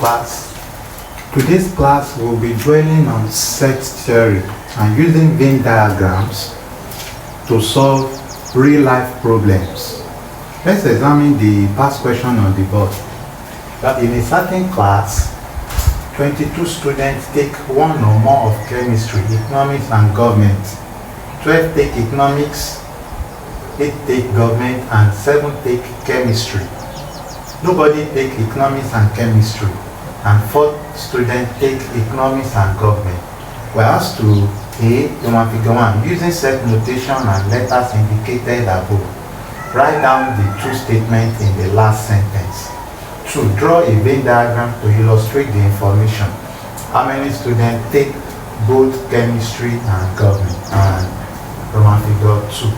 class. Today's class will be dwelling on set theory and using Venn diagrams to solve real-life problems. Let's examine the past question on the board. That in a certain class, 22 students take one or more of chemistry, economics and government. 12 take economics, 8 take government, and 7 take chemistry. Nobody take economics and chemistry, and 4 students take economics and government. We're asked to A, Roman figure 1, using set notation and letters indicated above. Write down the true statement in the last sentence. 2. Draw a Venn diagram to illustrate the information. How many students take both chemistry and government? And Roman figure 2,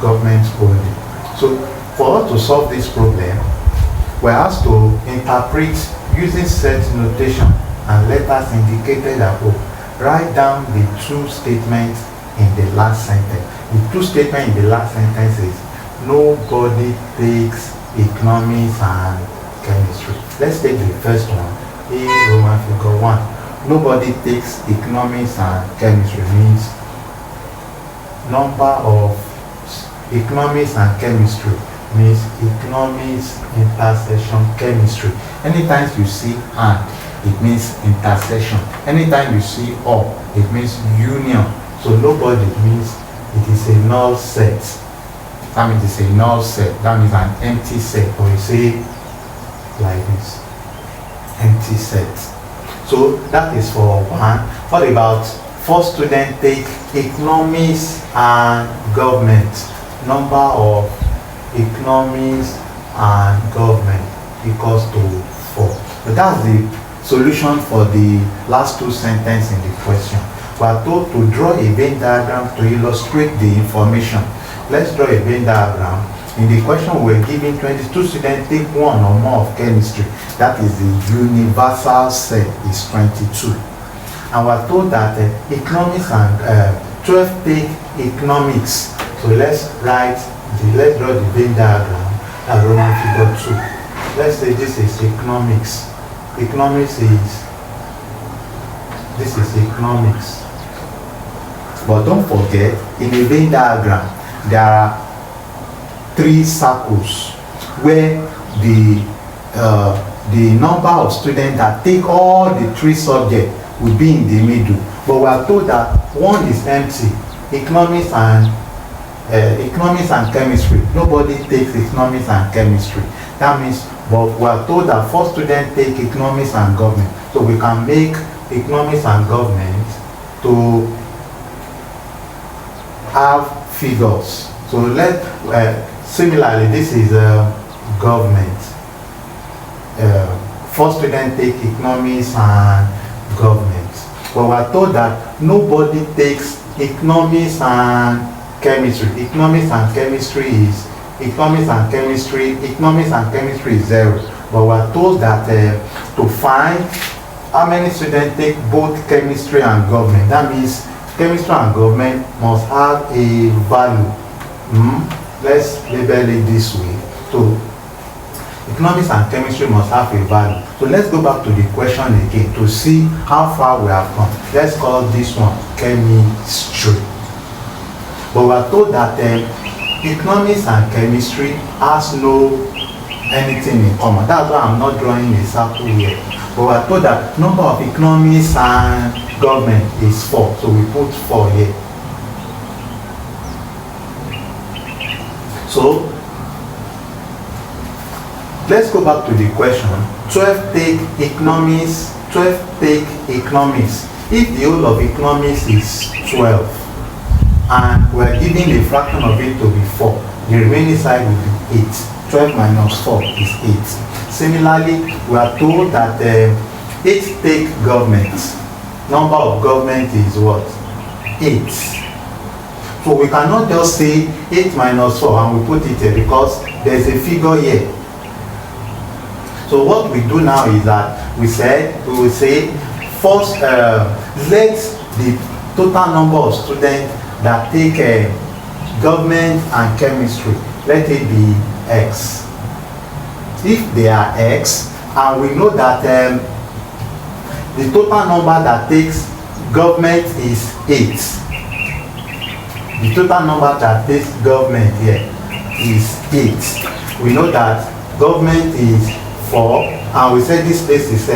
government only. So for us to solve this problem, we're asked to interpret using set notation and letters indicated above. Write down the true statement in the last sentence. The true statement in the last sentence is nobody takes economics and chemistry. Let's take the first one, A, Roman figure 1. Nobody takes economics and chemistry means number of economics and chemistry means economics intersection chemistry. Anytime you see and, it means intersection. Anytime you see or, it means union. So nobody means it is a null set. That means it's a null set. That means an empty set. Or you say like this, empty set. So that is for 1. What about 4 students take economics and government? Number of economics and government equals to 4. But that's the solution for the last 2 sentences in the question. We are told to draw a Venn diagram to illustrate the information. Let's draw a Venn diagram. In the question we're given 22 students take one or more of chemistry. That is the universal set is 22. And we're told that economics and 12 take economics. So let's draw the Venn diagram as Roman figure 2. Let's say this is economics. Economics is, this is economics. But don't forget, in a Venn diagram, there are 3 circles where the number of students that take all the 3 subjects will be in the middle. But we are told that one is empty, economics and chemistry. Nobody takes economics and chemistry. That means, but we are told that 4 students take economics and government. So we can make economics and government to have figures. So similarly, this is government. 4 students take economics and government. But we are told that nobody takes economics and chemistry. Economics and chemistry is 0. But we are told that to find how many students take both chemistry and government. That means chemistry and government must have a value. Let's label it this way. So economics and chemistry must have a value. So let's go back to the question again to see how far we have come. Let's call this one chemistry. But we are told that economics and chemistry has no anything in common. That's why I'm not drawing a circle here. But we are told that number of economics and government is 4. So we put 4 here. So let's go back to the question. 12 take economics, 12 take economics. If the whole of economics is 12, and we're giving a fraction of it to be 4, the remaining side will be 8. 12 minus 4 is 8. Similarly, we are told that 8 take government. Number of government is what? 8. So we cannot just say 8 minus 4 and we put it here because there's a figure here. So what we do now is that we will say first let the total number of students that take government and chemistry, let it be X. If they are X And we know that the total number that takes government is 8. The total number that takes government here is 8. We know that government is 4, and we said this place is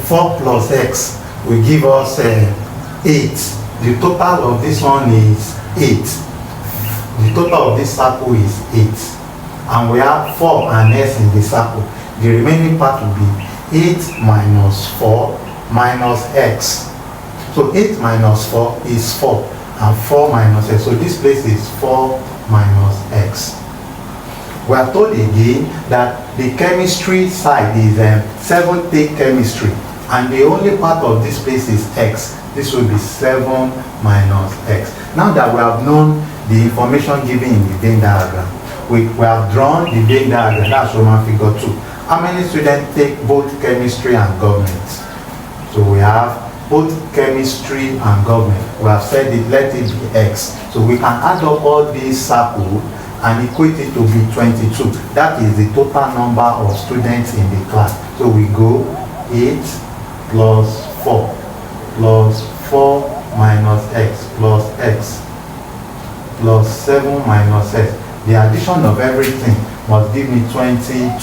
4 plus x will give us 8. The total of this one is 8. The total of this circle is 8. And we have 4 and s in the circle. The remaining part will be 8 minus 4 minus x. So 8 minus 4 is 4, and 4 minus x. So this place is 4 minus x. We are told again that the chemistry side is 7 take chemistry, and the only part of this place is x. This will be 7 minus x. Now that we have known the information given in the Venn diagram, we have drawn the Venn diagram. That's Roman figure 2. How many students take both chemistry and government? So we have both chemistry and government. We have said it, let it be x. So we can add up all these circles and equate it to be 22. That is the total number of students in the class. So we go 8 plus 4 plus 4 minus x plus 7 minus x. The addition of everything must give me 22,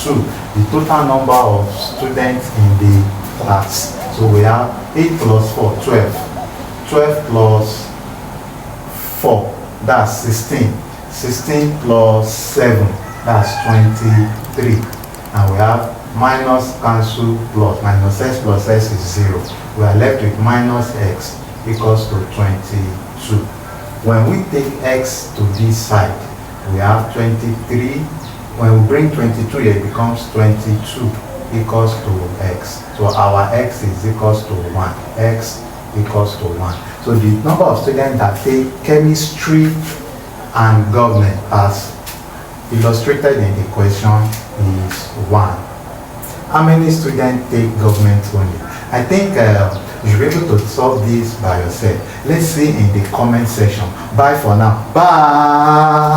the total number of students in the class. So we have 8 plus 4, 12. 12 plus 4, that's 16. 16 plus 7, that's 23. And we have minus cancel plus minus x plus x is 0. We are left with minus x equals to 22. When we take x to this side, we have 23. When we bring 22 here, it becomes 22 equals to x. So our x is equals to 1. X equals to 1. So the number of students that take chemistry and government as illustrated in the question is 1. How many students take government only? I think you should be able to solve this by yourself. Let's see in the comment section. Bye for now. Bye.